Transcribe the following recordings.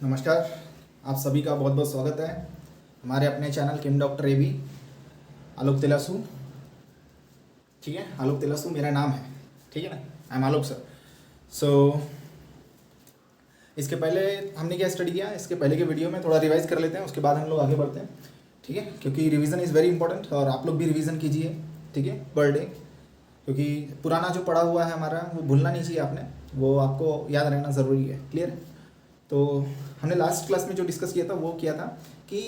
नमस्कार। आप सभी का बहुत बहुत स्वागत है हमारे अपने चैनल किम डॉक्टर एबी। आलोक तिलासू, ठीक है, आलोक तिलासू मेरा नाम है, ठीक है ना, आई एम आलोक सर। सो इसके पहले हमने क्या स्टडी किया, इसके पहले के वीडियो में थोड़ा रिवाइज कर लेते हैं, उसके बाद हम लोग आगे बढ़ते हैं, ठीक है, क्योंकि रिवीजन इज़ वेरी इंपॉर्टेंट और आप लोग भी रिवीजन कीजिए, ठीक है, पर डे, क्योंकि पुराना जो पढ़ा हुआ है हमारा वो भूलना नहीं चाहिए आपने, वो आपको याद रहना ज़रूरी है। क्लियर है? तो हमने लास्ट क्लास में जो डिस्कस किया था वो किया था कि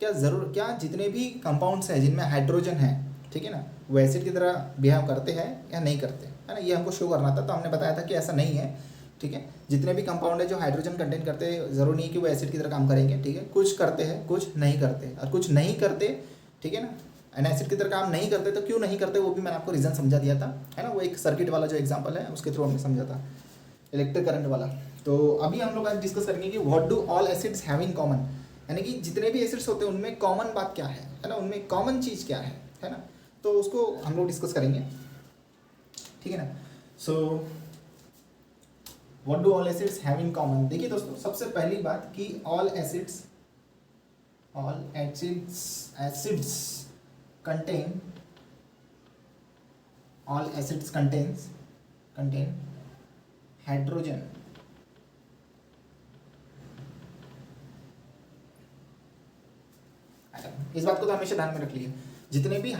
क्या जितने भी कंपाउंड्स हैं जिनमें हाइड्रोजन है, ठीक है ना, वो एसिड की तरह बिहेव करते हैं या नहीं करते, है ना, ये हमको शो करना था। तो हमने बताया था कि ऐसा नहीं है, ठीक है। जितने भी कंपाउंड है जो हाइड्रोजन कंटेन करते हैं, ज़रूरी नहीं कि वो एसिड की तरह काम करेंगे, ठीक है। कुछ करते हैं, कुछ नहीं करते, और कुछ नहीं करते, ठीक है ना, एंड एसिड की तरह काम नहीं करते तो क्यों नहीं करते वो भी मैंने आपको रीज़न समझा दिया था, है ना। वो एक सर्किट वाला जो एग्जाम्पल है उसके थ्रू हमने समझा था, इलेक्ट्रिक करंट वाला। तो अभी हम लोग आज डिस्कस करेंगे कि what do all acids have in common, यानी कि जितने भी एसिड्स होते हैं उनमें कॉमन बात क्या है ना, उनमें कॉमन चीज़ क्या है ना। तो उसको हम लोग डिस्कस करेंगे, ठीक है ना। So what do all acids have in common. देखिए दोस्तों, सबसे पहली बात कि all acids contain all acids contain hydrogen atom. इस बात को तो हमेशा ध्यान में रख लिए, जितने भी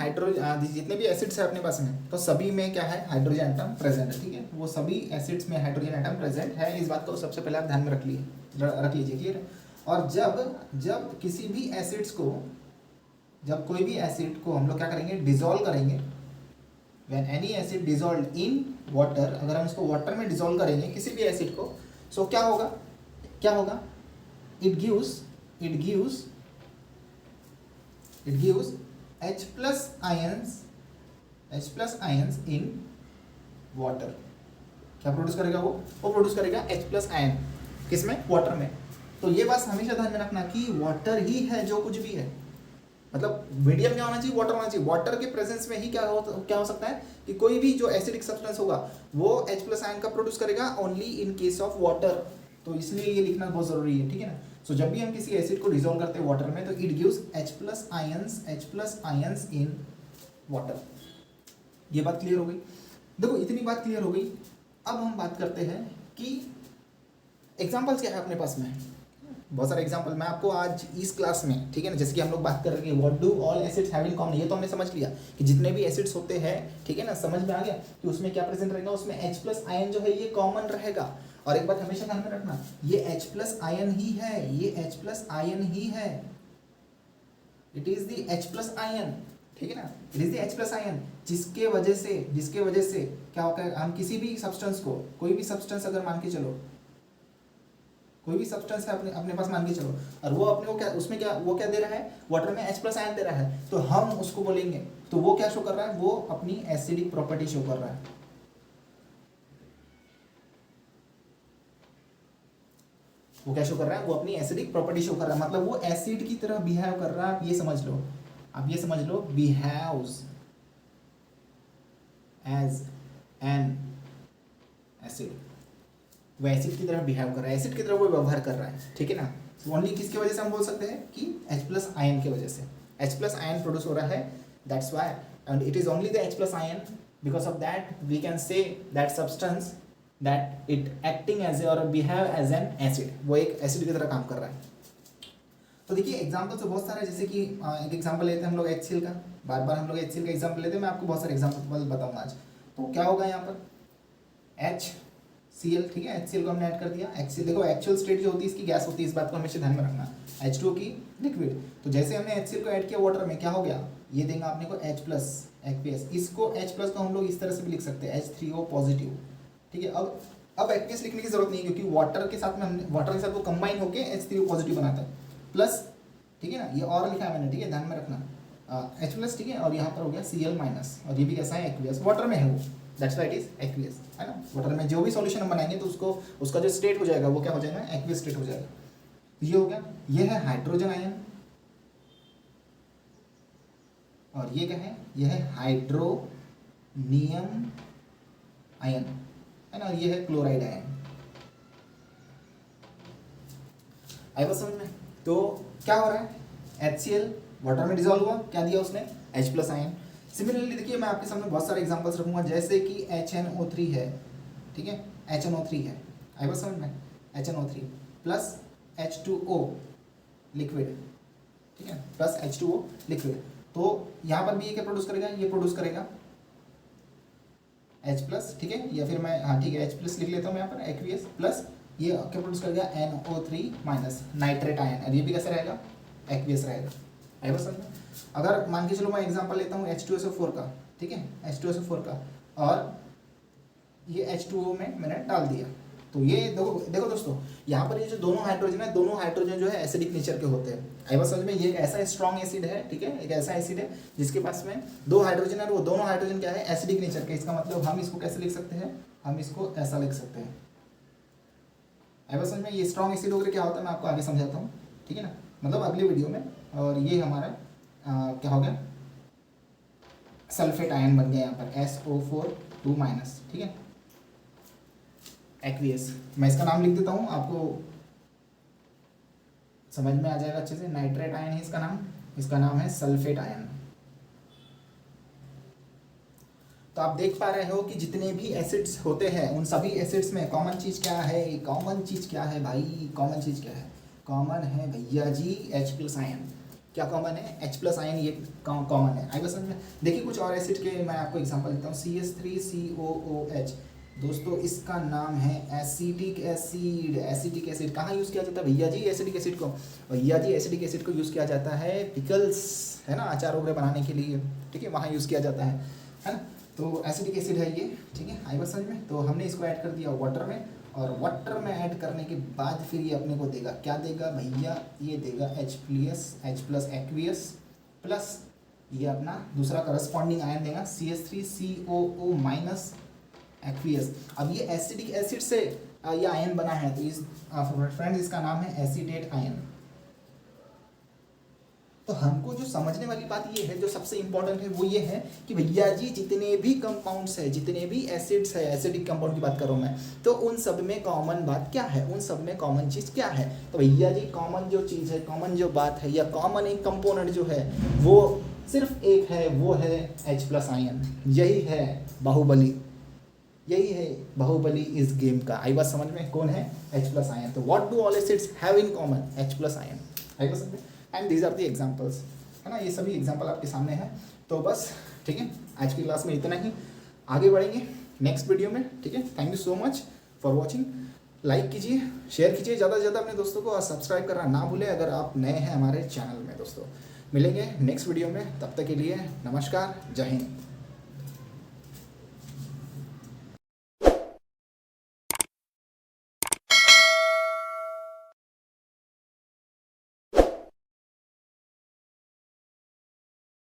एसिड्स है अपने पास में, तो सभी में क्या है, हाइड्रोजन एटम प्रेजेंट है, ठीक है। वो सभी एसिड्स में हाइड्रोजन एटम प्रेजेंट है, इस बात को सबसे पहले आप ध्यान में रख लीजिए, क्लियर है। और जब किसी भी एसिड्स को, जब कोई भी एसिड को हम लोग क्या करेंगे, डिजोल्व करेंगे, when any acid dissolve in water, अगर हम इसको वाटर में डिजोल्व करेंगे किसी भी एसिड को, सो क्या होगा, it gives H plus ions in water। क्या प्रोड्यूस करेगा वो प्रोड्यूस करेगा H plus आयन, किसमें, वाटर में। तो ये बात हमेशा ध्यान में रखना कि वाटर ही है जो कुछ भी है, मतलब मीडियम क्या होना चाहिए, वाटर होना चाहिए। वाटर के प्रेजेंस में ही क्या हो सकता है कि कोई भी जो एसिडिक सब्सटेंस होगा वो H plus आयन का प्रोड्यूस करेगा only in case of water. तो इसलिए ये लिखना बहुत जरूरी है, ठीक है ना। सो जब भी हम किसी एसिड को डिसॉल्व करते हैं वाटर में, तो it gives H plus ions in water. ये बात क्लियर हो गई। देखो, इतनी बात क्लियर हो गई। अब हम बात करते हैं कि एग्जांपल्स क्या है अपने पास में। बहुत सारे एग्जांपल मैं आपको आज इस क्लास में, ठीक है ना, जैसे कि हम लोग बात कर रहे हैं what do all acids have in common, ये तो हमने समझ लिया कि जितने भी एसिड्स होते हैं, ठीक है ना, समझ में आ गया कि उसमें क्या प्रेजेंट रहेगा, उसमें H प्लस आयन जो है ये कॉमन रहेगा। और एक बात हमेशा ध्यान में रखना, ये H प्लस आयन ही है, ये H प्लस आयन ही है, it is the H plus ion, ठीक है ना, it is the H plus ion, जिसके वजह से क्या होता है, हम किसी भी सब्सटेंस को, कोई भी सब्सटेंस अगर मान के चलो, कोई भी सब्सटेंस है अपने पास मान के चलो, और वो अपने को क्या, उसमें क्या, वो क्या दे रहा है, वाटर में H प्लस आयन दे रहा है, तो हम उसको बोलेंगे, तो वो क्या शो कर रहा है, वो अपनी एसिडिक प्रॉपर्टी शो कर रहा है। वो क्या शो कर रहा है, वो अपनी एसिडिक प्रॉपर्टी शो कर रहा है, मतलब वो एसिड की तरह बिहेव कर रहा है। आप ये समझ लो, बिहेव्स एज एन एसिड, वो एसिड की तरह बिहेव कर रहा है, एसिड की तरह वो व्यवहार कर रहा है, ठीक है ना। ओनली किसकी वजह से हम बोल सकते हैं कि H प्लस आयन की वजह से H प्लस आयन प्रोड्यूस हो रहा है, that's why, and it is only the H plus ion, because of that we can say that substance that it acting as a और बिहेव एज एन एसिड, वो एक acid की तरह काम कर रहा है। तो देखिए एग्जाम्पल तो बहुत सारे हैं, जैसे कि एक एग्जाम्पल लेते हैं हम लोग HCl का, बार बार हम लोग HCl का एग्जाम्पल लेते हैं, मैं आपको बहुत सारे एग्जाम्पल बताऊंगा आज। तो क्या होगा यहाँ पर, HCl, ठीक है, HCl को हमने ऐड कर दिया। HCl देखो, एक्चुअल स्टेट जो होती है इसकी गैस होती है, इस बात को हमेशा ध्यान में रखना। H2O की लिक्विड, तो जैसे हमने HCl को ऐड किया वाटर में, क्या हो गया, ये देंगे आपने को H प्लस एक्वियस, इसको H प्लस को हम लोग इस तरह से भी लिख सकते हैं H3O पॉजिटिव, ठीक है। अब एक्वियस लिखने की जरूरत नहीं है, क्योंकि वाटर के साथ में हमने, वाटर के साथ वो कंबाइन होकर H3O पॉजिटिव बनाता है, प्लस, ठीक है ना, ये और लिखा है मैंने, ठीक है, ध्यान में रखना, H प्लस, ठीक है, और यहाँ पर हो गया Cl माइनस, और ये भी कैसा है, एक्वियस, वाटर में है वो, that's why it is aqueous, है ना। वाटर में जो भी सॉल्यूशन हम बनाएंगे तो उसका जो स्टेट हो जाएगा वो क्या हो जाएगा, एक्वियस स्टेट हो जाएगा। तो ये हो गया, ये है हाइड्रोजन आयन, और ये क्या है, ये है हाइड्रोनियम आयन, है ना, और ये है क्लोराइड आयन। आई बात समझ में? तो क्या हो रहा है, HCl वाटर में डिजोल्व हुआ, क्या दिया उसने, H प्लस आयन। सिमिलरली देखिए मैं आपके सामने बहुत सारे एग्जांपल्स रखूंगा, जैसे कि HNO3 है, ठीक है, HNO3 है, आई बात समझ में, HNO3 प्लस H2O लिक्विड, ठीक है, प्लस H2O लिक्विड, तो यहाँ पर भी ये क्या प्रोड्यूस करेगा, ये प्रोड्यूस करेगा H प्लस, ठीक है, या फिर मैं हाँ ठीक है H प्लस लिख लेता हूँ मैं यहाँ पर, एक्वियस प्लस ये क्या प्रोड्यूस करेगा, NO3 माइनस नाइट्रेट आयन, और ये भी कैसे रहेगा, एक्वियस रहेगा, है बस समझ में। अगर मान के चलो मैं एग्जांपल लेता हूँ H2SO4 का, ठीक है, H2SO4 का, और ये H2O में मैंने डाल दिया, तो ये देखो देखो दोस्तों, यहाँ पर ये जो दोनों हाइड्रोजन है, दोनों हाइड्रोजन जो है एसिडिक नेचर के होते हैं, आई बात समझ में। ये एक ऐसा स्ट्रॉन्ग एसिड है, ठीक है, एक ऐसा एसिड है जिसके पास में दो हाइड्रोजन है, वो दोनों हाइड्रोजन क्या है, एसिडिक नेचर के। इसका मतलब हम इसको कैसे लिख सकते हैं, हम इसको ऐसा लिख सकते हैं, आई बात समझ में। ये स्ट्रॉन्ग एसिड वगैरह क्या होता है मैं आपको आगे समझाता हूँ, ठीक है ना, मतलब अगले वीडियो में। और ये हमारा क्या हो गया, सल्फेट आयन बन गया यहाँ पर SO4 माइनस, ठीक है, एक्वियस। मैं इसका नाम लिख देता हूँ, आपको समझ में आ जाएगा अच्छे से। नाइट्रेट आयन है इसका नाम है सल्फेट आयन। तो आप देख पा रहे हो कि जितने भी एसिड्स होते हैं उन सभी एसिड्स में कॉमन चीज़ क्या है, कॉमन चीज़ क्या है भाई, कॉमन चीज़ क्या है, कॉमन है भैया जी H प्लस आयन। क्या कॉमन है, H प्लस आयन, ये कॉमन है, आई बस समझ में। देखिए कुछ और एसिड के मैं आपको एग्जांपल देता हूँ, CH3COOH, दोस्तों इसका नाम है एसिटिक एसिड। एसिटिक एसिड कहाँ यूज़ किया जाता है भैया जी, एसिटिक एसिड को, भैया जी एसिटिक एसिड को यूज़ किया जाता है पिकल्स, है ना, अचार वगैरह बनाने के लिए, ठीक है, वहाँ यूज़ किया जाता है ना। तो एसिडिक एसिड है ये, ठीक है, आई बस समझ में। तो हमने इसको ऐड कर दिया वाटर में, और वाटर में ऐड करने के बाद फिर ये अपने को देगा, क्या देगा भैया, ये देगा H प्लस एक्वियस प्लस ये अपना दूसरा करस्पॉन्डिंग आयन देगा CH3COO माइनस एक्वियस। अब ये एसिडिक एसिड से ये आयन बना है, तो इस फ्रेंड्स इसका नाम है एसीटेट आयन। तो हमको जो समझने वाली बात ये है, जो सबसे इंपॉर्टेंट है वो ये है कि भैया जी जितने भी कंपाउंड्स है, जितने भी एसिड्स है, एसिडिक कंपाउंड की बात कर रहा हूँ मैं, तो उन सब में कॉमन बात क्या है, उन सब में कॉमन चीज़ क्या है। तो भैया जी कॉमन जो चीज़ है, कॉमन जो बात है, या कॉमन एक कंपोनेंट जो है वो सिर्फ एक है, वो है H प्लस आयन। यही है बाहुबली, यही है बाहुबली इस गेम का। आई बात समझ में, कौन है, H प्लस आयन। तो what do all acids have in common, H plus ion, आई बात समझ में। And these are the examples, है ना, ये सभी एग्जाम्पल आपके सामने हैं। तो बस ठीक है, आज की क्लास में इतना ही, आगे बढ़ेंगे नेक्स्ट वीडियो में, ठीक है। Thank you so much for watching. Like कीजिए, शेयर कीजिए ज़्यादा से ज़्यादा अपने दोस्तों को, और सब्सक्राइब करना ना भूलें अगर आप नए हैं हमारे चैनल में। दोस्तों मिलेंगे नेक्स्ट वीडियो में, तब तक के लिए नमस्कार, जय हिंद।